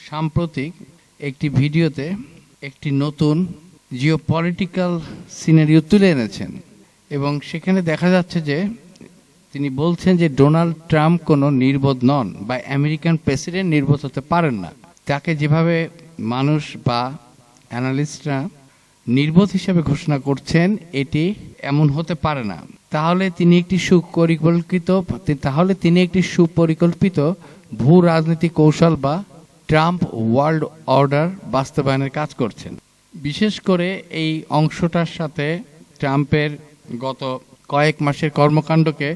সাম্প্রতিক একটি ভিডিওতে একটি নতুন জিওপলিটিক্যাল সিনারিও তুলে এনেছেন এবং সেখানে দেখা যাচ্ছে যে তিনি বলছেন যে ডোনাল্ড ট্রাম্প কোনো নির্বোধ নন বা আমেরিকান প্রেসিডেন্ট নির্বোধ হতে পারেন না। তাকে যেভাবে মানুষ বা অ্যানালিস্টরা নির্বোধ হিসেবে ঘোষণা করছেন এটি এমন হতে পারে না। তাহলে তিনি একটি সুপরিকল্পিত ভূ রাজনৈতিক কৌশল বা ট্রাম্প ওয়ার্ল্ড অর্ডার বাস্তবায়নের কাজ করছেন। বিশেষ করে এই অংশটার সাথে ট্রাম্পের গত কয়েক মাসের কর্মকাণ্ডকে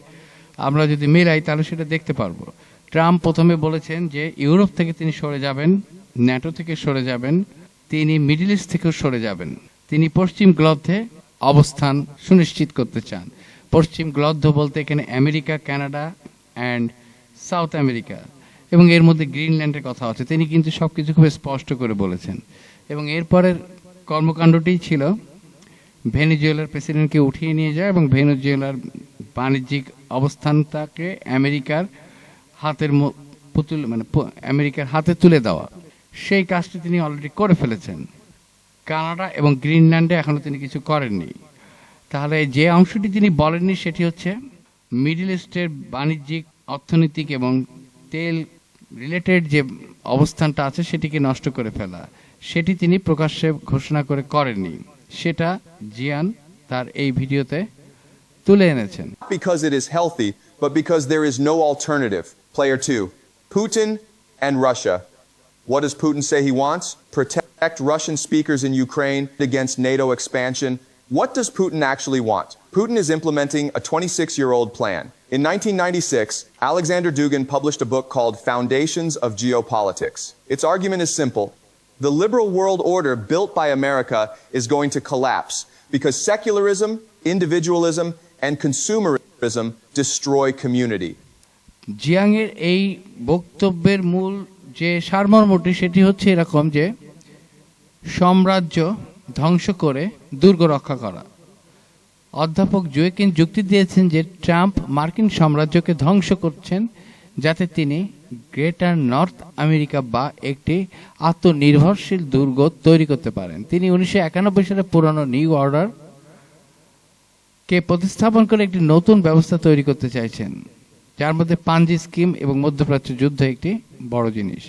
আমরা যদি মেলাই তাহলে সেটা দেখতে পারবো। ট্রাম্প প্রথমে বলেছেন যে ইউরোপ থেকে তিনি সরে যাবেন, ন্যাটো থেকে সরে যাবেন, তিনি মিডল ইস্ট থেকেও সরে যাবেন। তিনি পশ্চিম গ্লদ্ধে অবস্থান সুনিশ্চিত করতে চান। পশ্চিম গ্লদ্ধ বলতে এখানে America, Canada and south America এবং এর মধ্যে গ্রিনল্যান্ডের কথা আছে। তিনি কিন্তু সব কিছু খুব স্পষ্ট করে বলেছেন এবং এরপরের কর্মকাণ্ডটি ছিল ভেনেজুয়েলার প্রেসিডেন্টকে উঠিয়ে নিয়ে যায় এবং ভেনেজুয়েলার বাণিজ্যিক অবস্থানটাকে আমেরিকার হাতে তুলে দেওয়া। সেই কাজটি তিনি অলরেডি করে ফেলেছেন। কানাডা এবং গ্রিনল্যান্ডে এখনো তিনি কিছু করেননি। তাহলে যে অংশটি তিনি বলেননি সেটি হচ্ছে মিডল ইস্টের বাণিজ্যিক, অর্থনৈতিক এবং তেল রিলেটেড যে অবস্থানটা আছে সেটিকে নষ্ট করে ফেলা, সেটি তিনি প্রকাশ্যে ঘোষণা করেননি। সেটা জিয়ান তার এই ভিডিওতে তুলে এনেছেন। Because it is healthy, but because there is no alternative. Player 2, Putin and Russia. What does Putin say he wants? Protect Russian speakers in Ukraine against NATO expansion. What does Putin actually want? Putin is implementing a 26-year-old plan. In 1996, Alexander Dugin published a book called Foundations of Geopolitics. Its argument is simple. The liberal world order built by America is going to collapse because secularism, individualism, and consumerism destroy community. জিয়াংয়ের এই বক্তব্যের মূল যে সারমর্মটি সেটি হচ্ছে এরকম যে সাম্রাজ্য ধ্বংস করে দুর্গ রক্ষা করা। অধ্যাপক জোয়েকিন যুক্তি দিয়েছেন যে ট্রাম্প মার্কিন সাম্রাজ্যকে ধ্বংস করছেন যাতে তিনি গ্রেটার নর্থ আমেরিকা বা একটি আত্মনির্ভরশীল দুর্গ তৈরি করতে পারেন। তিনি 1991 সালে পুরনো নিউ অর্ডার কে প্রতিস্থাপন করে একটি নতুন ব্যবস্থা তৈরি করতে চাইছেন, যার মধ্যে পাঞ্জি স্কিম এবং মধ্যপ্রাচ্য যুদ্ধ একটি বড় জিনিস।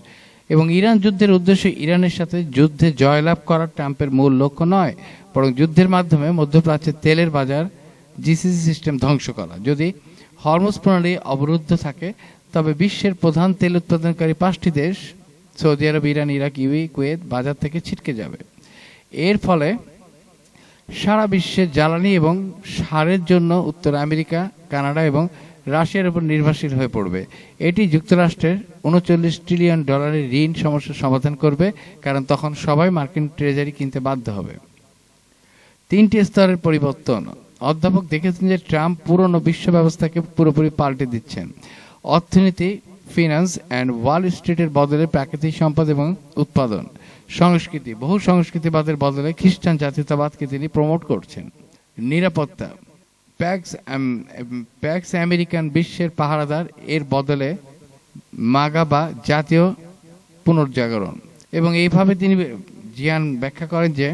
এবং ইরান যুদ্ধের উদ্দেশ্য ইরানের সাথে যুদ্ধে জয়লাভ করা ট্রাম্পের মূল লক্ষ্য নয়, বরং যুদ্ধের মাধ্যমে মধ্যপ্রাচ্যের তেলের বাজার জিসিসি সিস্টেম ধ্বংস করা। যদি হরমুজ প্রণালী অবরুদ্ধ থাকে তবে বিশ্বের প্রধান তেল উৎপাদনকারী 5টি দেশ সৌদি আরব, ইরান, ইরাক, ইউএই, কুয়েত বাজার থেকে ছিটকে যাবে। এর ফলে সারা বিশ্বের জ্বালানি এবং সারের জন্য উত্তর আমেরিকা, কানাডা এবং রাশিয়ার উপর নির্ভরশীল হয়ে পড়বে। এটি যুক্তরাষ্ট্রের $39 ট্রিলিয়ন ঋণ সমস্যার সমাধান করবে, কারণ তখন সবাই মার্কিন ট্রেজারি কিনতে বাধ্য হবে। 3টি স্তরের পরিবর্তন। অধ্যাপক দেখেছেন যে ট্রাম্প পুরনো বিশ্ব ব্যবস্থাকে পুরোপুরি পাল্টে দিচ্ছেন। অর্থনীতি, ফিন্যান্স অ্যান্ড ওয়াল স্ট্রিটের বদলে প্রাকৃতিক সম্পদ এবং উৎপাদন। সংস্কৃতি, বহু সংস্কৃতিবাদের বদলে খ্রিস্টান জাতীয়তাবাদকে তিনি প্রমোট করছেন। নিরাপত্তা, প্যাক্স আমেরিকান বিশ্বের পাহারাদার, এর বদলে মাগা বা জাতীয় পুনর্জাগরণ। এবং এইভাবে তিনি জিয়ান ব্যাখ্যা করেন যে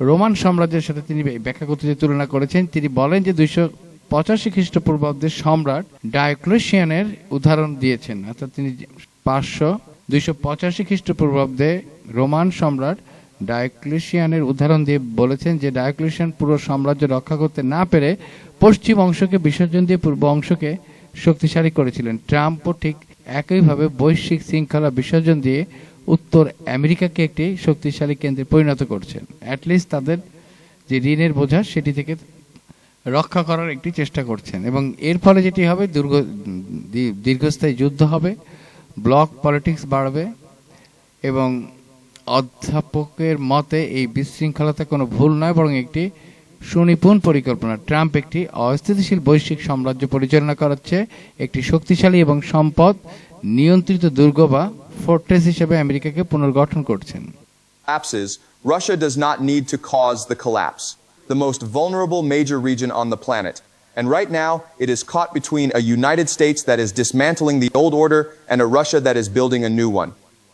রোমান সাম্রাজ্যের সাথে তিনি ব্যাখ্যা করতে যে তুলনা করেছেন, তিনি বলেন যে 285 খ্রিস্টপূর্বাব্দের সম্রাট ডায়োক্লেশিয়ানের উদাহরণ দিয়েছেন। অর্থাৎ তিনি 285 খ্রিস্টপূর্বাব্দে রোমান সম্রাট ডায়োক্লেশিয়ানের উদাহরণ দিয়ে বলেছেন যে ডায়োক্লেশিয়ান পুরো সাম্রাজ্য রক্ষা করতে না পেরে পশ্চিম অংশকে বিসর্জন দিয়ে পূর্ব অংশকে শক্তিশালী করেছিলেন। ট্রাম্পও ঠিক একইভাবে বৈশ্বিক শৃঙ্খলা বিসর্জন দিয়ে উত্তর আমেরিকাকে একটি শক্তিশালী কেন্দ্রে পরিণত করছেন। অ্যাটলিস্ট তাদের যে ঋণের বোঝা সেটি থেকে রক্ষা করার একটি চেষ্টা করছেন। এবং এর ফলে যেটি হবে, দীর্ঘস্থায়ী যুদ্ধ হবে, ব্লক পলিটিক্স বাড়বে এবং অধ্যাপকের মতে এই বিশৃঙ্খলতা কোনো ভুল নয়, বরং একটি সুনিপুণ পরিকল্পনা। ট্রাম্প একটি অস্থিতিশীল বৈশ্বিক সাম্রাজ্য পরিচালনা করাচ্ছে, একটি শক্তিশালী এবং সম্পদ নিয়ন্ত্রিত দুর্গ বা ফোর্ট্রেস হিসেবে আমেরিকাকে পুনর্গঠন করছেন। Russia does not need to cause the collapse, the most vulnerable major region on the planet. And right now, it is caught between a United States that is dismantling the old order and a Russia that is building a new one.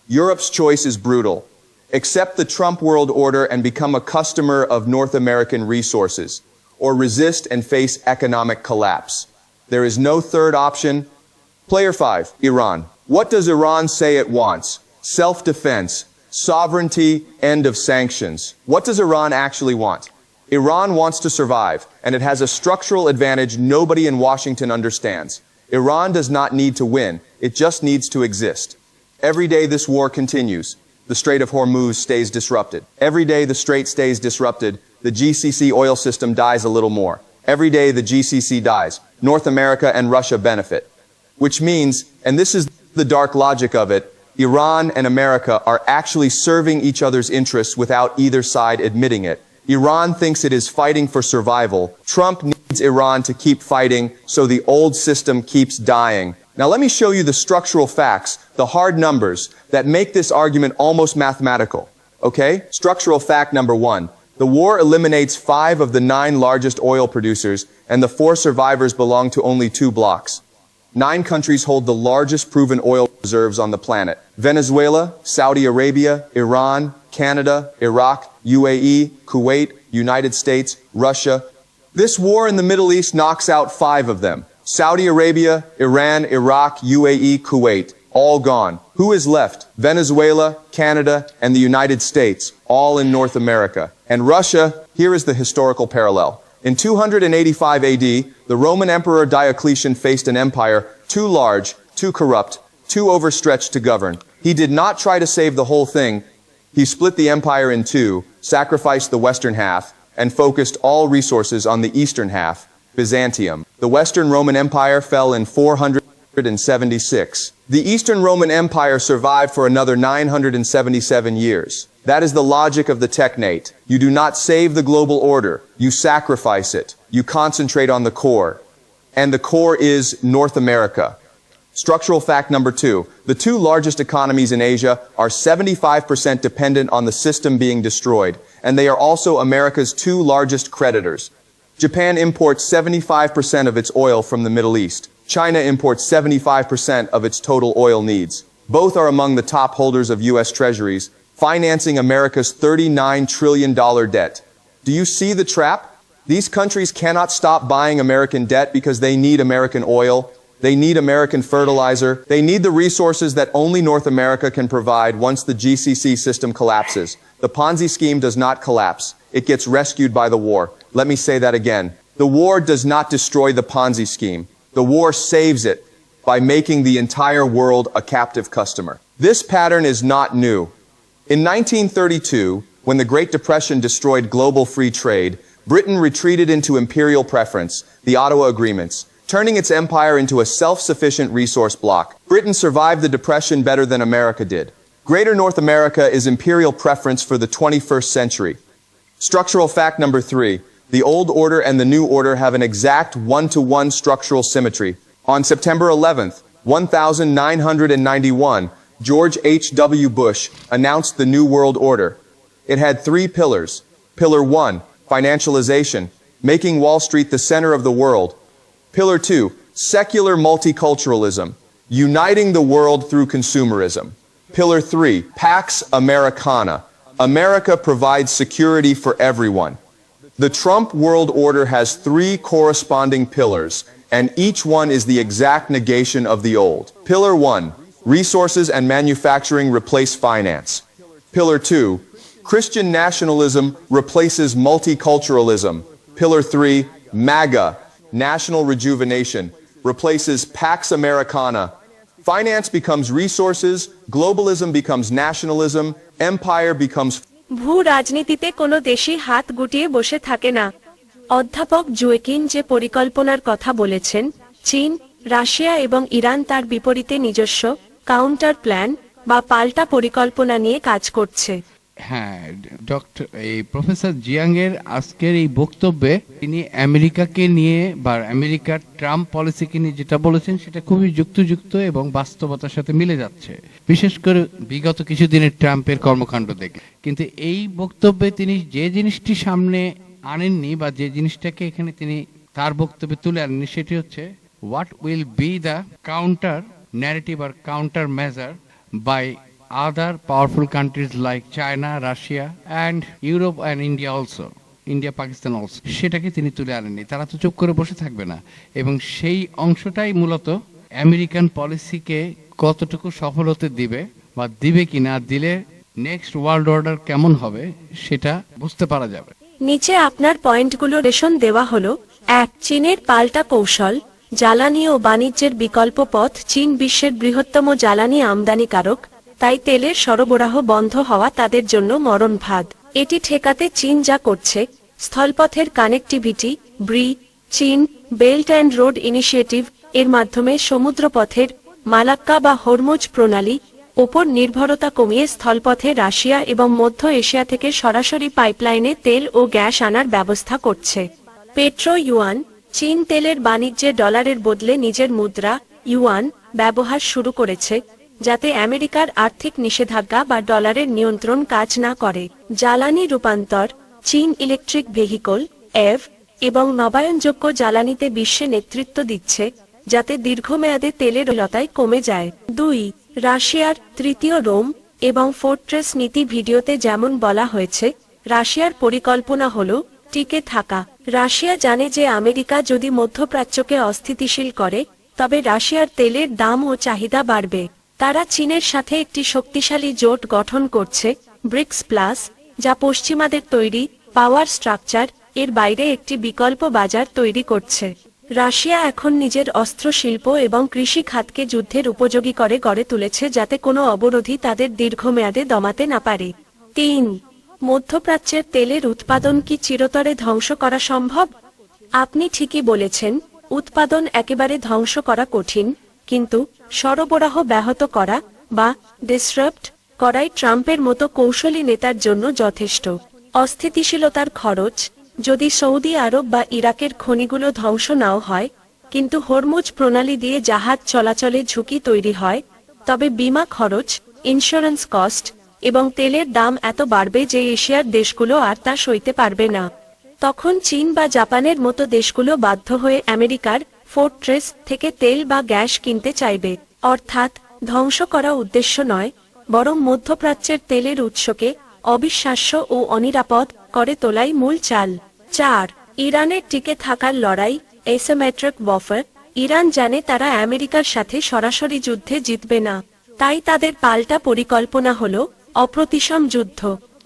Europe's choice is brutal. Accept the Trump world order and become a customer of North American resources, or resist and face economic collapse. There is no third option. Player 5, Iran. What does Iran say it wants? Self-defense, sovereignty, end of sanctions. What does Iran actually want? Iran wants to survive, and it has a structural advantage nobody in Washington understands. Iran does not need to win, it just needs to exist. Every day this war continues. The Strait of Hormuz stays disrupted. Every day the strait stays disrupted, the GCC oil system dies a little more. Every day the GCC dies. North America and Russia benefit. Which means, and this is the dark logic of it, Iran and America are actually serving each other's interests without either side admitting it. Iran thinks it is fighting for survival. Trump needs Iran to keep fighting, so the old system keeps dying. Now let me show you the structural facts, the hard numbers, that make this argument almost mathematical. Okay? Structural fact number 1. The war eliminates 5 of the 9 largest oil producers, and the 4 survivors belong to only 2 blocks. 9 countries hold the largest proven oil reserves on the planet. Venezuela, Saudi Arabia, Iran, Canada, Iraq, UAE, Kuwait, United States, Russia. This war in the Middle East knocks out 5 of them. Saudi Arabia, Iran, Iraq, UAE, Kuwait, all gone. Who is left? Venezuela, Canada, and the United States, all in North America. And Russia, here is the historical parallel. In 285 AD, the Roman Emperor Diocletian faced an empire too large, too corrupt, too overstretched to govern. He did not try to save the whole thing. He split the empire in 2, sacrificed the western half, and focused all resources on the eastern half, Byzantium. The Western Roman Empire fell in 476. The Eastern Roman Empire survived for another 977 years. That is the logic of the technate. You do not save the global order. You sacrifice it. You concentrate on the core. And the core is North America. Structural fact number 2. The 2 largest economies in Asia are 75% dependent on the system being destroyed, and they are also America's 2 largest creditors. Japan imports 75% of its oil from the Middle East. China imports 75% of its total oil needs. Both are among the top holders of U.S. treasuries, financing America's $39 trillion debt. Do you see the trap? These countries cannot stop buying American debt because they need American oil. They need American fertilizer. They need the resources that only North America can provide once the GCC system collapses. The Ponzi scheme does not collapse. It gets rescued by the war. Let me say that again. The war does not destroy the Ponzi scheme. The war saves it by making the entire world a captive customer. This pattern is not new. In 1932, when the Great Depression destroyed global free trade, Britain retreated into imperial preference, the Ottawa Agreements, turning its empire into a self-sufficient resource bloc. Britain survived the Depression better than America did. Greater North America is imperial preference for the 21st century. Structural fact number 3. The old order and the new order have an exact 1-to-1 structural symmetry. On September 11th, 1991, George H.W. Bush announced the New World Order. It had 3 pillars. Pillar 1, financialization, making Wall Street the center of the world. Pillar 2, secular multiculturalism, uniting the world through consumerism. Pillar 3, Pax Americana, America provides security for everyone. The Trump world order has 3 corresponding pillars, and each one is the exact negation of the old. Pillar 1, resources and manufacturing replace finance. Pillar 2, Christian nationalism replaces multiculturalism. Pillar 3, MAGA, national rejuvenation, replaces Pax Americana. Finance becomes resources, globalism becomes nationalism, empire becomes ভূ রাজনীতিতে কোনো দেশই হাত গুটিয়ে বসে থাকে না। অধ্যাপক জোয়েকিন যে পরিকল্পনার কথা বলেছেন, চীন, রাশিয়া এবং ইরান তার বিপরীতে নিজস্ব কাউন্টার প্ল্যান বা পাল্টা পরিকল্পনা নিয়ে কাজ করছে। হ্যাঁ, প্রফেসর জিয়াং এর আজকের এই বক্তব্যে তিনি আমেরিকাকে নিয়ে বা আমেরিকার ট্রাম্প পলিসিকে নিয়ে যেটা বলেছেন সেটা খুবই যুক্তিযুক্ত এবং বাস্তবতার সাথে মিলে যাচ্ছে, বিশেষ করে বিগত কিছুদিনের ট্রাম্পের কর্মকাণ্ড দেখে। কিন্তু এই বক্তব্যে তিনি যে জিনিসটি সামনে আনেননি বা যে জিনিসটাকে এখানে তিনি তার বক্তব্যে তুলে আনেননি সেটি হচ্ছে what will be the counter narrative আর counter measure by other powerful countries like China, Russia, and Europe and India also. India Pakistan also, সেটাকে তিনি তুলে আনেননি। তারা তো চুপ করে বসে থাকবে না, এবং সেই অংশটাই মূলত আমেরিকান পলিসিকে কতটুকু সফল হতে দিবে বা দিবে কিনা, দিলে নেক্সট ওয়ার্ল্ড অর্ডার কেমন হবে সেটা বুঝতে পারা যাবে। নিচে আপনার পয়েন্টগুলো রেশন দেওয়া হলো। 1. চীনের পাল্টা কৌশল। জ্বালানি ও বাণিজ্যের বিকল্প পথ। চীন বিশ্বের বৃহত্তম জ্বালানি আমদানিকারক, তাই তেলের সরবরাহ বন্ধ হওয়া তাদের জন্য মরণ ফাঁদ। এটি ঠেকাতে চীন যা করছে, স্থলপথের কানেক্টিভিটি, চীন বেল্ট অ্যান্ড রোড ইনিশিয়েটিভ এর মাধ্যমে সমুদ্রপথের মালাক্কা বা হরমুজ প্রণালী ওপর নির্ভরতা কমিয়ে স্থলপথে রাশিয়া এবং মধ্য এশিয়া থেকে সরাসরি পাইপলাইনে তেল ও গ্যাস আনার ব্যবস্থা করছে। Petro yuan. চীন তেলের বাণিজ্যে ডলারের বদলে নিজের মুদ্রা ইউয়ান ব্যবহার শুরু করেছে, যাতে আমেরিকার আর্থিক নিষেধাজ্ঞা বা ডলারের নিয়ন্ত্রণ কাজ না করে। জ্বালানি রূপান্তর। চীন ইলেকট্রিক ভেহিকল এভ এবং নবায়নযোগ্য জ্বালানিতে বিশ্বে নেতৃত্ব দিচ্ছে, যাতে দীর্ঘমেয়াদে তেলের লতায় কমে যায়। 2. রাশিয়ার তৃতীয় রোম এবং ফোর্ট্রেস নীতি। ভিডিওতে যেমন বলা হয়েছে, রাশিয়ার পরিকল্পনা হল টিকে থাকা। রাশিয়া জানে যে আমেরিকা যদি মধ্যপ্রাচ্যকে অস্থিতিশীল করে, তবে রাশিয়ার তেলের দাম ও চাহিদা বাড়বে। তারা চীনের সাথে একটি শক্তিশালী জোট গঠন করছে, ব্রিক্স প্লাস, যা পশ্চিমাদের তৈরি পাওয়ার স্ট্রাকচার এর বাইরে একটি বিকল্প বাজার তৈরি করছে। রাশিয়া এখন নিজের অস্ত্র শিল্প এবং কৃষি খাতকে যুদ্ধের উপযোগী করে গড়ে তুলেছে, যাতে কোনো অবরোধই তাদের দীর্ঘমেয়াদে দমাতে না পারে। 3. মধ্যপ্রাচ্যের তেলের উৎপাদন কি চিরতরে ধ্বংস করা সম্ভব? আপনি ঠিকই বলেছেন, উৎপাদন একেবারে ধ্বংস করা কঠিন, কিন্তু সরবরাহ ব্যাহত করা বা ডিসরাপ্ট করাই ট্রাম্পের মতো কৌশলী নেতার জন্য যথেষ্ট। অস্থিতিশীলতার খরচ। যদি সৌদি আরব বা ইরাকের খনিগুলো ধ্বংস নাও হয়, কিন্তু হরমুজ প্রণালী দিয়ে জাহাজ চলাচলে ঝুঁকি তৈরি হয়, তবে বীমা খরচ, ইন্স্যুরেন্স কস্ট এবং তেলের দাম এত বাড়বে যে এশিয়ার দেশগুলো আর তা সইতে পারবে না। তখন চীন বা জাপানের মতো দেশগুলো বাধ্য হয়ে আমেরিকার ফোর্ট্রেস থেকে তেল বা গ্যাস কিনতে চাইবে। অর্থাৎ ধ্বংস করা উদ্দেশ্য নয়, বরং মধ্যপ্রাচ্যের তেলের উৎসকে অবিশ্বাস্য ও অনিরাপদ করে তোলাই মূল চাল। 4. ইরানের টিকে থাকার লড়াই। এসিমেট্রিক ওয়ারফেয়ার। ইরান জানে তারা আমেরিকার সাথে সরাসরি যুদ্ধে জিতবে না, তাই তাদের পাল্টা পরিকল্পনা হল অপ্রতিসম যুদ্ধ।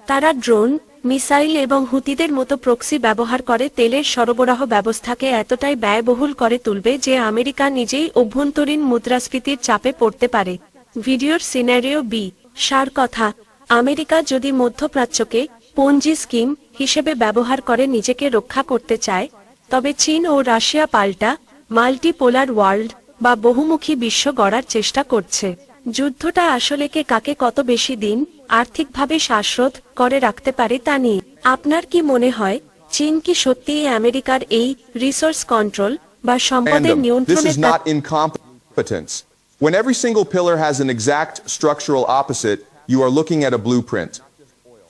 তারা ড্রোন, মিসাইল এবং হুতিদের মতো প্রক্সি ব্যবহার করে তেলের সরবরাহ ব্যবস্থাকে এতটাই ব্যয়বহুল করে তুলবে যে আমেরিকা নিজেই অভ্যন্তরীণ মুদ্রাস্ফীতির চাপে পড়তে পারে। ভিডিওর সিনারিও বি। সার কথা, আমেরিকা যদি মধ্যপ্রাচ্যকে পঞ্জি স্কিম হিসেবে ব্যবহার করে নিজেকে রক্ষা করতে চায়, তবে চীন ও রাশিয়া পাল্টা মাল্টিপোলার ওয়ার্ল্ড বা বহুমুখী বিশ্ব গড়ার চেষ্টা করছে। যুদ্ধটা আসলে কে কাকে কত বেশি দিন আর্থিকভাবে শ্বাসরোধ করে রাখতে পারে তা নিয়ে আপনার কি মনে হয়? চীন কি সত্যিই আমেরিকার এই রিসোর্স কন্ট্রোল বা সম্পদের This নিয়ন্ত্রণে is not incompetence. When every single pillar has an exact structural opposite, you are looking at a blueprint.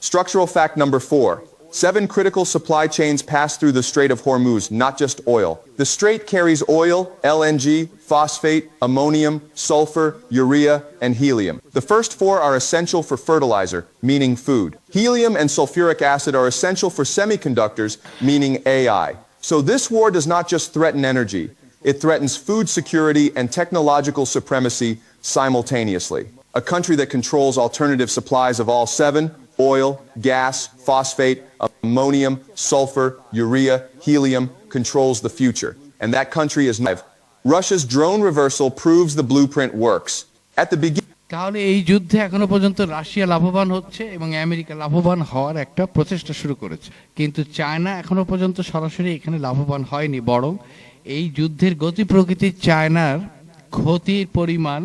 Structural fact number 4. 7 critical supply chains pass through the Strait of Hormuz, not just oil. The strait carries oil, LNG, phosphate, ammonium, sulfur, urea, and helium. The first 4 are essential for fertilizer, meaning food. Helium and sulfuric acid are essential for semiconductors, meaning AI. So this war does not just threaten energy, it threatens food security and technological supremacy simultaneously. A country that controls alternative supplies of all 7, oil, gas, phosphate, ammonium, sulfur, urea, helium, controls the future. And that country is live. Russia's drone reversal proves the blueprint works. At the beginning, তাহলে এই যুদ্ধে এখনো পর্যন্ত Russia লাভবান হচ্ছে এবং America লাভবান হওয়ার একটা প্রচেষ্টা শুরু করেছে, কিন্তু চায়না এখনো পর্যন্ত সরাসরি এখানে লাভবান হয়নি, বরং এই যুদ্ধের গতি প্রকৃতি চায়নার ক্ষতির পরিমাণ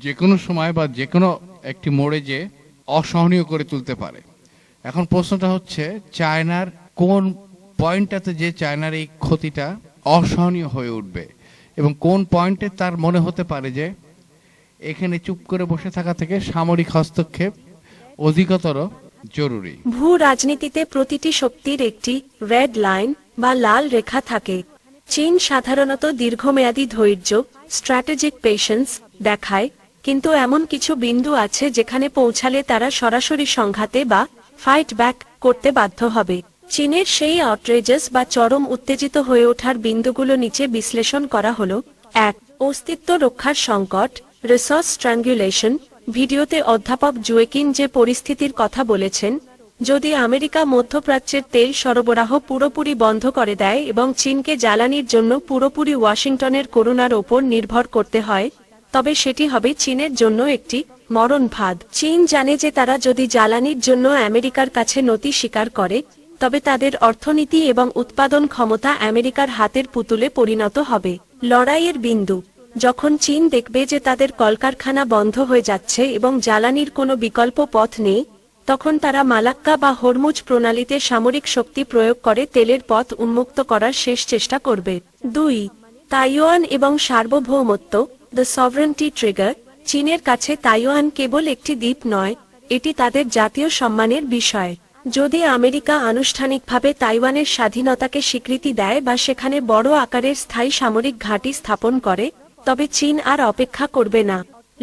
যে কোনো সময় বা যে কোনো একটি মোড়ে যে অসহনীয় করে তুলতে পারে। এখন প্রশ্নটা হচ্ছে চায়নার কোন পয়েন্টটাতে যে চায়নার এই ক্ষতিটা অসহনীয় হয়ে উঠবে এবং কোন পয়েন্টে তার মনে হতে পারে যে এখানে চুপ করে বসে থাকা থেকে সামরিক হস্তক্ষেপ অধিকতর জরুরি। ভূ রাজনীতিতে প্রতিটি শক্তির একটি রেড লাইন বা লাল রেখা থাকে। চীন সাধারণত দীর্ঘমেয়াদী ধৈর্য, স্ট্র্যাটেজিক পেশেন্স দেখায়, কিন্তু এমন কিছু বিন্দু আছে যেখানে পৌঁছালে তারা সরাসরি সংঘাতে বা ফাইট ব্যাক করতে বাধ্য হবে। চীনের সেই আউটরেজাস বা চরম উত্তেজিত হয়ে ওঠার বিন্দুগুলো নিচে বিশ্লেষণ করা হলো। 1. অস্তিত্ব রক্ষার সংকট, রিসোর্স স্ট্র্যাঙ্গুলেশন। ভিডিওতে অধ্যাপক জুয়েকিন যে পরিস্থিতির কথা বলেছেন, যদি আমেরিকা মধ্যপ্রাচ্যের তেল সরবরাহ পুরোপুরি বন্ধ করে দেয় এবং চীনকে জ্বালানির জন্য পুরোপুরি ওয়াশিংটনের করুণার ওপর নির্ভর করতে হয়, তবে সেটি হবে চীনের জন্য একটি মরণ ফাঁদ। চীন জানে যে তারা যদি জ্বালানির জন্য আমেরিকার কাছে নতি স্বীকার করে, তবে তাদের অর্থনীতি এবং উৎপাদন ক্ষমতা আমেরিকার হাতের পুতুলে পরিণত হবে। লড়াইয়ের বিন্দু, যখন চীন দেখবে যে তাদের কলকারখানা বন্ধ হয়ে যাচ্ছে এবং জ্বালানির কোনো বিকল্প পথ নেই, তখন তারা মালাক্কা বা হরমুজ প্রণালীতে সামরিক শক্তি প্রয়োগ করে তেলের পথ উন্মুক্ত করার শেষ চেষ্টা করবে। 2. তাইওয়ান এবং সার্বভৌমত্ব, দ্য সভরেন্টি ট্রিগার। চীনের কাছে তাইওয়ান কেবল একটি দ্বীপ নয়, এটি তাদের জাতীয় সম্মানের বিষয়। যদি আমেরিকা আনুষ্ঠানিকভাবে তাইওয়ানের স্বাধীনতাকে স্বীকৃতি দেয় বা সেখানে বড় আকারের স্থায়ী সামরিক ঘাঁটি স্থাপন করে, তবে চীন আর অপেক্ষা করবে না।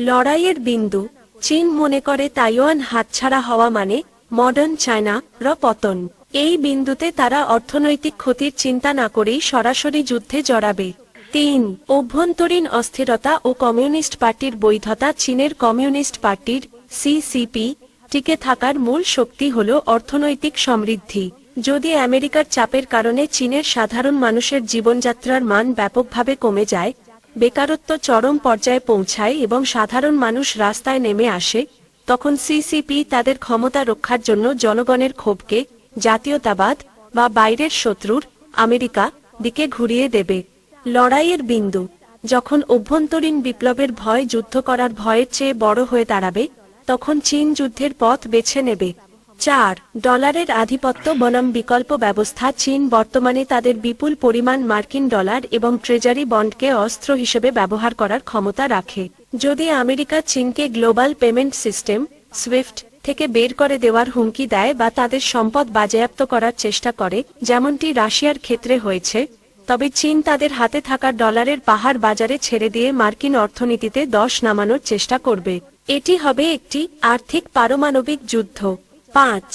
লড়াইয়ের বিন্দু, চীন মনে করে তাইওয়ান হাতছাড়া হওয়া মানে মডার্ন চায়না র পতন। এই বিন্দুতে তারা অর্থনৈতিক ক্ষতির চিন্তা না করেই সরাসরি যুদ্ধে জড়াবে। 3. অভ্যন্তরীণ অস্থিরতা ও কমিউনিস্ট পার্টির বৈধতা। চীনের কমিউনিস্ট পার্টির সিসিপি টিকে থাকার মূল শক্তি হল অর্থনৈতিক সমৃদ্ধি। যদি আমেরিকার চাপের কারণে চীনের সাধারণ মানুষের জীবনযাত্রার মান ব্যাপকভাবে কমে যায়, বেকারত্ব চরম পর্যায়ে পৌঁছায় এবং সাধারণ মানুষ রাস্তায় নেমে আসে, তখন সিসিপি তাদের ক্ষমতা রক্ষার জন্য জনগণের ক্ষোভকে জাতীয়তাবাদ বা বাইরের শত্রুর আমেরিকা দিকে ঘুরিয়ে দেবে। লড়াইয়ের বিন্দু, যখন অভ্যন্তরীণ বিপ্লবের ভয় যুদ্ধ করার ভয়ের চেয়ে বড় হয়ে দাঁড়াবে, তখন চীন যুদ্ধের পথ বেছে নেবে। 4. ডলারের আধিপত্য বনাম বিকল্প ব্যবস্থা। চীন বর্তমানে তাদের বিপুল পরিমাণ মার্কিন ডলার এবং ট্রেজারি বন্ডকে অস্ত্র হিসেবে ব্যবহার করার ক্ষমতা রাখে। যদি আমেরিকা চীনকে গ্লোবাল পেমেন্ট সিস্টেম সুইফট থেকে বের করে দেওয়ার হুমকি দেয় বা তাদের সম্পদ বাজেয়াপ্ত করার চেষ্টা করে, যেমনটি রাশিয়ার ক্ষেত্রে হয়েছে, তবে চীন তাদের হাতে থাকা ডলারের পাহাড় বাজারে ছেড়ে দিয়ে মার্কিন অর্থনীতিতে দশ নামানোর চেষ্টা করবে। এটি হবে একটি আর্থিক পারমাণবিক যুদ্ধ। 5.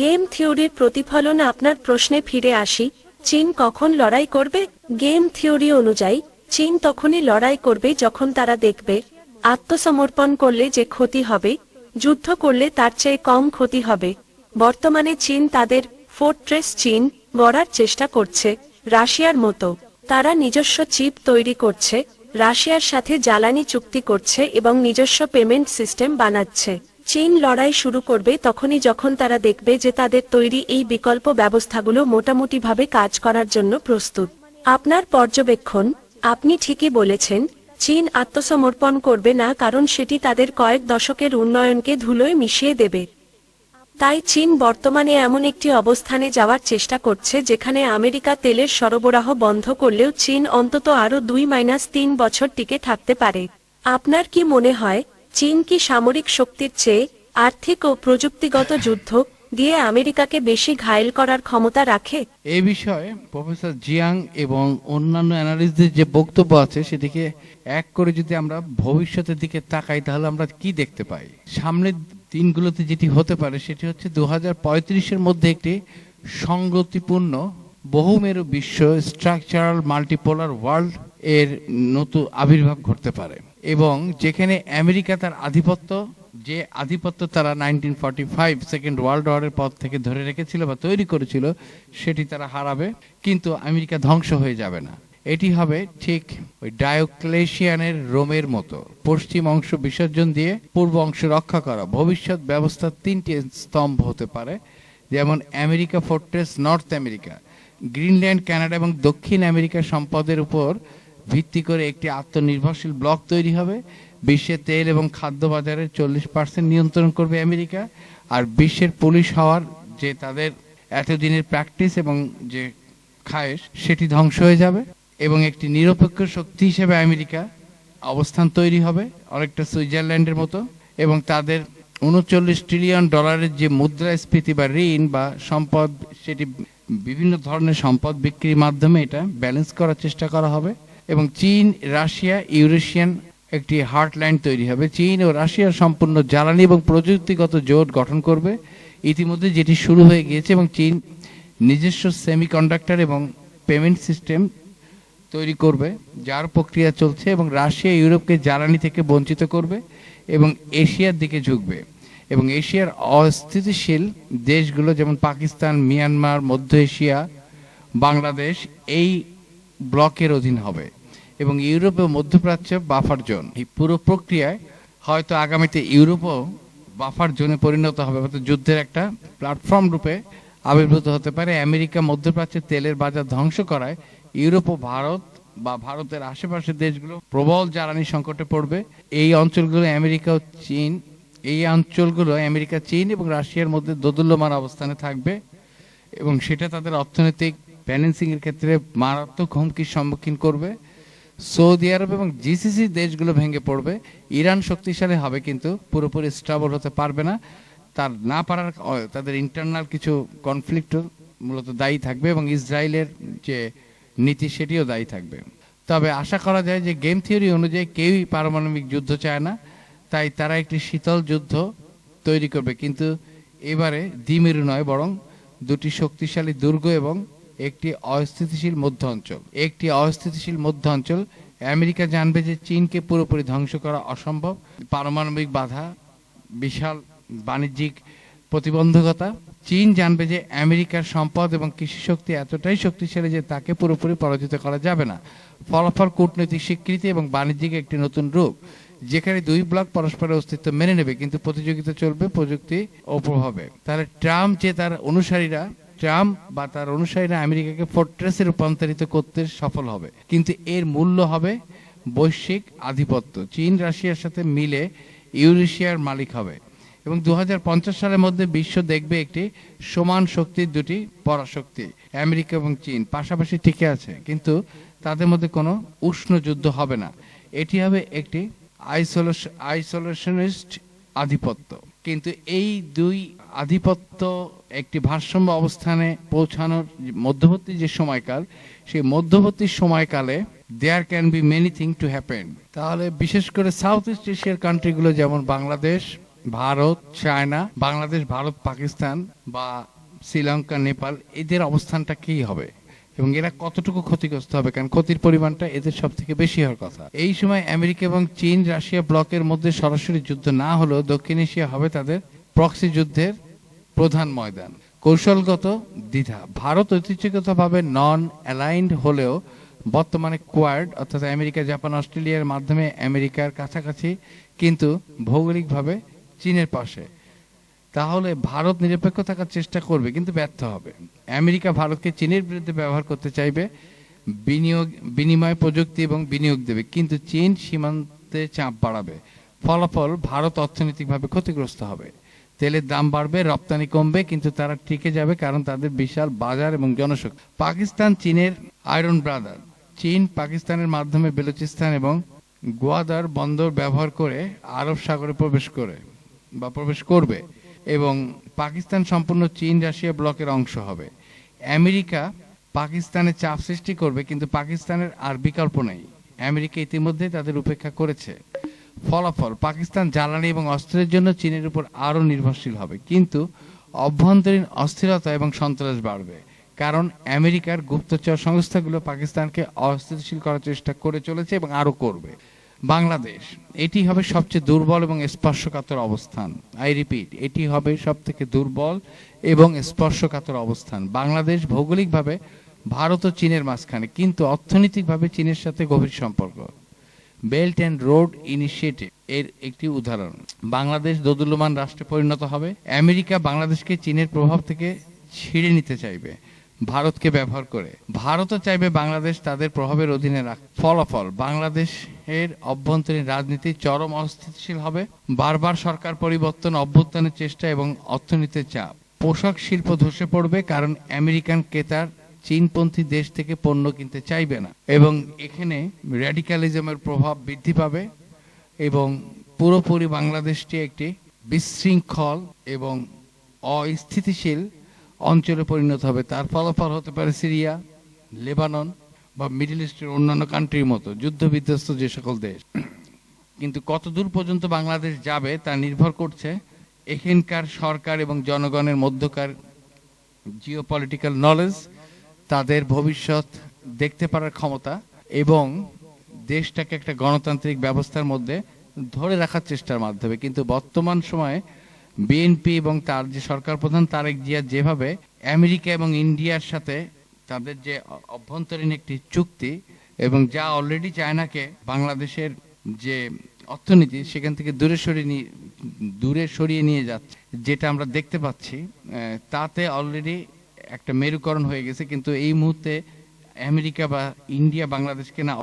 গেম থিওরির প্রতিফলন। আপনার প্রশ্নে ফিরে আসি, চীন কখন লড়াই করবে? গেম থিওরি অনুযায়ী চীন তখনই লড়াই করবে যখন তারা দেখবে আত্মসমর্পণ করলে যে ক্ষতি হবে, যুদ্ধ করলে তার চেয়ে কম ক্ষতি হবে। বর্তমানে চীন তাদের ফোর্ট্রেস চীন গড়ার চেষ্টা করছে রাশিয়ার মতো। তারা নিজস্ব চিপ তৈরি করছে, রাশিয়ার সাথে জ্বালানি চুক্তি করছে এবং নিজস্ব পেমেন্ট সিস্টেম বানাচ্ছে। চীন লড়াই শুরু করবে তখনই যখন তারা দেখবে যে তাদের তৈরি এই বিকল্প ব্যবস্থাগুলো মোটামুটিভাবে কাজ করার জন্য প্রস্তুত। আপনার পর্যবেক্ষণ, আপনি ঠিকই বলেছেন, চীন আত্মসমর্পণ করবে না, কারণ সেটি তাদের কয়েক দশকের উন্নয়নকে ধুলোয় মিশিয়ে দেবে। তাই চীন বর্তমানে এমন একটি অবস্থানে যাওয়ার চেষ্টা করছে যেখানে আমেরিকা তেলের সরবরাহ বন্ধ করলেও চীন অন্তত আরও 2-3 বছর টিকে থাকতে পারে। আপনার কি মনে হয়, চীন কি সামরিক শক্তির চেয়ে আর্থিক ও প্রযুক্তিগত যুদ্ধ দিয়ে আমেরিকাকে বেশি ঘায়েল করার ক্ষমতা রাখে? এই বিষয়ে প্রফেসর জিয়াং এবং অন্যান্য অ্যানালিস্টদের যে বক্তব্য আছে সেদিকে এক করে যদি আমরা ভবিষ্যতের দিকে তাকাই, তাহলে আমরা কি দেখতে পাই? সামনের দিনগুলোতে যেটি হতে পারে সেটি হচ্ছে 2035-এর মধ্যে একটি সংগতিপূর্ণ বহুমেরু বিশ্ব স্ট্রাকচারাল মাল্টিপোলার ওয়ার্ল্ড এর নতুন আবির্ভাব ঘটতে পারে, এবং যেখানে আমেরিকা তার আধিপত্য তারা 1945 সেকেন্ড ওয়ার্ল্ড ওয়ারের পর থেকে ধরে রেখেছিল বা তৈরি করেছিল, সেটি তারা হারাবে, কিন্তু আমেরিকা ধ্বংস হয়ে যাবে না। এটি হবে ঠিক ওই ডায়োক্লেশিয়ানের রোমের মতো, পশ্চিম অংশ বিসর্জন দিয়ে পূর্ব অংশ রক্ষা করা। ভবিষ্যৎ ব্যবস্থার 3টি স্তম্ভ হতে পারে, যেমন America fortress north America, Greenland, Canada এবং দক্ষিণ আমেরিকার সম্পদের উপর ভিত্তি করে একটি আত্মনির্ভরশীল ব্লক তৈরি হবে। বিশ্বের তেল এবং খাদ্য বাজারের 40% নিয়ন্ত্রণ করবে আমেরিকা, আর বিশ্বের পুলিশ হওয়ার যে তাদের এতদিনের প্র্যাকটিস এবং যে খায়েশ, সেটি ধ্বংস হয়ে যাবে এবং একটি নিরপেক্ষ শক্তি হিসেবে আমেরিকা অবস্থান তৈরি হবে, অনেকটা সুইজারল্যান্ডের মতো, এবং তাদের 39 ট্রিলিয়ন ডলারের যে মুদ্রাস্ফীতি বা ঋণ বা সম্পদ, সেটি বিভিন্ন ধরনের সম্পদ বিক্রির মাধ্যমে এটা ব্যালেন্স করার চেষ্টা করা হবে। এবং চীন, রাশিয়া, ইউরেশিয়ান একটি হার্টল্যান্ড তৈরি হবে। চীন ও রাশিয়ার সম্পূর্ণ জ্বালানি এবং প্রযুক্তিগত জোট গঠন করবে, ইতিমধ্যে যেটি শুরু হয়ে গিয়েছে, এবং চীন নিজস্ব সেমিকন্ডাক্টর এবং পেমেন্ট সিস্টেম তৈরি করবে, যার প্রক্রিয়া চলছে, এবং রাশিয়া ইউরোপকে জ্বালানি থেকে বঞ্চিত করবে এবং এশিয়ার দিকে ঝুঁকবে। এবং এশিয়ার অস্থিতিশীল দেশগুলো যেমন পাকিস্তান, মিয়ানমার, মধ্য এশিয়া, বাংলাদেশ এই ব্লকের অধীন হবে এবং ইউরোপ ও মধ্যপ্রাচ্য বাফার জোন। এই পুরো প্রক্রিয়ায় হয়তো আগামীতে ইউরোপও বাফার জোনে পরিণত হবে, অর্থাৎ যুদ্ধের একটা প্ল্যাটফর্ম রূপে আবির্ভূত হতে পারে। আমেরিকা মধ্যপ্রাচ্যের তেলের বাজার ধ্বংস করায় ইউরোপ ও ভারত বা ভারতের আশেপাশের দেশগুলো প্রবল জ্বালানি সংকটে পড়বে। এই অঞ্চলগুলো আমেরিকা, চীন এবং রাশিয়ার মধ্যে দোদুল্যমান অবস্থানে থাকবে এবং সেটা তাদের অর্থনৈতিক ব্যালেন্সিং এর ক্ষেত্রে মারাত্মক হুমকির সম্মুখীন করবে। সৌদি আরব এবং জিসিসি দেশগুলো ভেঙে পড়বে। ইরান শক্তিশালী হবে কিন্তু পুরোপুরি স্টেবল হতে পারবে না। তার না পারার তাদের ইন্টারনাল কিছু কনফ্লিক্ট মূলত দায়ী থাকবে এবং ইসরায়েলের যে নীতি সেটিও দায়ী থাকবে। তবে আশা করা যায় যে গেম থিওরি অনুযায়ী কেউই পারমাণবিক যুদ্ধ চায় না, তাই তারা একটি শীতল যুদ্ধ তৈরি করবে, কিন্তু এবারে দ্বিমেরু নয়, বরং দুটি শক্তিশালী দুর্গ এবং একটি অস্থিতিশীল মধ্য অঞ্চল। আমেরিকা জানবে যে চীনকে পুরোপুরি ধ্বংস করা অসম্ভব। পারমাণবিক বাধা, বিশাল বাণিজ্যিক প্রতিবন্ধকতা। চীন জানবে যে আমেরিকার সম্পদ এবং কৃষি শক্তি এতটাই শক্তিশালী যে তাকে পুরোপুরি পরাজিত করা যাবে না। ফলাফল কূটনৈতিক স্বীকৃতি এবং বাণিজ্যিক একটি নতুন রূপ, যেখানে দুই ব্লক পরস্পরের অস্তিত্ব মেনে নেবে, কিন্তু প্রতিযোগিতা চলবে প্রযুক্তি ও প্রভাবে। তাহলে ট্রাম্প বা তার অনুসারীরা আমেরিকাকে ফোর্ট্রেসে রূপান্তরিত করতে সফল হবে, কিন্তু এর মূল্য হবে বৈশ্বিক আধিপত্য। চীন রাশিয়ার সাথে মিলে ইউরেশিয়ার মালিক হবে এবং 2050 সালের মধ্যে বিশ্ব দেখবে একটি সমান শক্তির দুটি পরাশক্তি। আমেরিকা এবং চীন পাশাপাশি টিকে আছে, কিন্তু তাদের মধ্যে কোনো উষ্ণ যুদ্ধ হবে না। এটি হবে একটি আইসোলেশনিস্ট আধিপত্য। কিন্তু এই দুই আধিপত্য একটি ভারসাম্য অবস্থানে পৌঁছানোর মধ্যবর্তী যে সময়কাল, সেই মধ্যবর্তী সময়কালে there can be many thing to happen. তাহলে বিশেষ করে সাউথ ইস্ট এশিয়ার কান্ট্রিগুলো যেমন বাংলাদেশ, ভারত, চায়না, বাংলাদেশ, ভারত, পাকিস্তান বা শ্রীলঙ্কা, নেপাল, এদের অবস্থানটা কি হবে এবং এরা কতটুকু ক্ষতিগ্রস্ত হবে, কারণ ক্ষতির পরিমাণটা এদের সব থেকে বেশি হওয়ার কথা। এই সময় আমেরিকা এবং চীন রাশিয়া ব্লকের মধ্যে সরাসরি যুদ্ধ না হলেও দক্ষিণ এশিয়া হবে তাদের প্রক্সি যুদ্ধের প্রধান ময়দান। কৌশলগত দ্বিধা, ভারত ঐতিহ্যগতভাবে নন অ্যালাইন্ড হলেও বর্তমানে কোয়াড অর্থাৎ আমেরিকা, জাপান, অস্ট্রেলিয়ার মাধ্যমে আমেরিকার কাছাকাছি, কিন্তু ভৌগোলিকভাবে চীনের পাশে। তাহলে ভারত নিরপেক্ষ থাকার চেষ্টা করবে কিন্তু ব্যর্থ হবে। আমেরিকা ভারতকে চীনের বিরুদ্ধে ব্যবহার করতে চাইবে, বিনিময় প্রযুক্তি এবং বিনিয়োগ দেবে, কিন্তু চীন সীমান্তে চাপ বাড়াবে। ফলাফল ভারত অর্থনৈতিকভাবে ক্ষতিগ্রস্ত হবে। তেলের দাম বাড়বে, রপ্তানি কমবে, কিন্তু তারা টিকে যাবে কারণ তাদের বিশাল বাজার এবং জনশক্তি। পাকিস্তান চীনের আয়রন ব্রাদার। চীন পাকিস্তানের মাধ্যমে বেলুচিস্তান এবং গোয়াদার বন্দর ব্যবহার করে আরব সাগরে প্রবেশ করবে এবং পাকিস্তান সম্পূর্ণ চীন রাশিয়া ব্লকের অংশ হবে। আমেরিকা পাকিস্তানে চাপ সৃষ্টি করবে, কিন্তু পাকিস্তানের আর বিকল্প নেই। আমেরিকা ইতিমধ্যে তাদের উপেক্ষা করেছে। ফলাফল পাকিস্তান জ্বালানি এবং অস্ত্রের জন্য চীনের উপর আরও নির্ভরশীল হবে, কিন্তু অভ্যন্তরীণ অস্থিরতা এবং সন্ত্রাস বাড়বে, কারণ আমেরিকার গুপ্তচর সংস্থাগুলো পাকিস্তানকে অস্থিতিশীল করার চেষ্টা করে চলেছে এবং আরও করবে। বাংলাদেশ, এটি হবে সবচেয়ে দুর্বল এবং স্পর্শকাতর অবস্থান। আই রিপিট, এটি হবে সবথেকে দুর্বল এবং স্পর্শকাতর অবস্থান। বাংলাদেশ ভৌগোলিকভাবে ভারত ও চীনের মাঝখানে, কিন্তু অর্থনৈতিকভাবে চীনের সাথে গভীর সম্পর্ক। বেল্ট অ্যান্ড রোড ইনিশিয়েটিভ এর একটি উদাহরণ। বাংলাদেশ দোদুল্যমান রাষ্ট্রে পরিণত হবে। আমেরিকা বাংলাদেশকে চীনের প্রভাব থেকে ছিঁড়ে নিতে চাইবে ভারতকে ব্যবহার করে। ভারতও চাইবে বাংলাদেশ তাদের প্রভাবের অধীনে রাখ। ফলাফল বাংলাদেশের অভ্যন্তরীণ রাজনীতি চরম অস্থিতিশীল হবে। বারবার সরকার পরিবর্তন, অভ্যুত্থানের চেষ্টা এবং অর্থনীতির চাপ। পোশাক শিল্প ধসে পড়বে, কারণ আমেরিকান ক্রেতার চীনপন্থী দেশ থেকে পণ্য কিনতে চাইবে না এবং এখানে র্যাডিক্যালিজমের প্রভাব বৃদ্ধি পাবে এবং পুরোপুরি বাংলাদেশটি একটি বিশৃঙ্খল এবং অস্থিতিশীল অঞ্চলে পরিণত হবে। তার ফলাফল হতে পারে সিরিয়া, লেবানন বা মিডল ইস্টের অন্যান্য কান্ট্রির মতো যুদ্ধ বিধ্বস্ত যে সকল দেশ। কিন্তু কত দূর পর্যন্ত বাংলাদেশ যাবে তা নির্ভর করছে এখানকার সরকার এবং জনগণের মধ্যকার জিওপলিটিক্যাল নলেজ, তাদের ভবিষ্যৎ দেখতে পারার ক্ষমতা এবং দেশটাকে একটা গণতান্ত্রিক ব্যবস্থার মধ্যে ধরে রাখার চেষ্টার মাধ্যমে। কিন্তু বর্তমান সময়ে বিএনপি এবং তার যে সরকার প্রধান তারেক জিয়া যেভাবে আমেরিকা এবং ইন্ডিয়ার সাথে তাদের যে অভ্যন্তরীণ একটি চুক্তি এবং যা অলরেডি চায়নাকে বাংলাদেশের যে অর্থনীতি সেখান থেকে দূরে সরিয়ে নিয়ে যাচ্ছে, যেটা আমরা দেখতে পাচ্ছি, তাতে অলরেডি একটা মেরুকরণ হয়ে গেছে। কিন্তু এই মুহূর্তে আমেরিকা বা ইন্ডিয়া বাংলাদেশকে না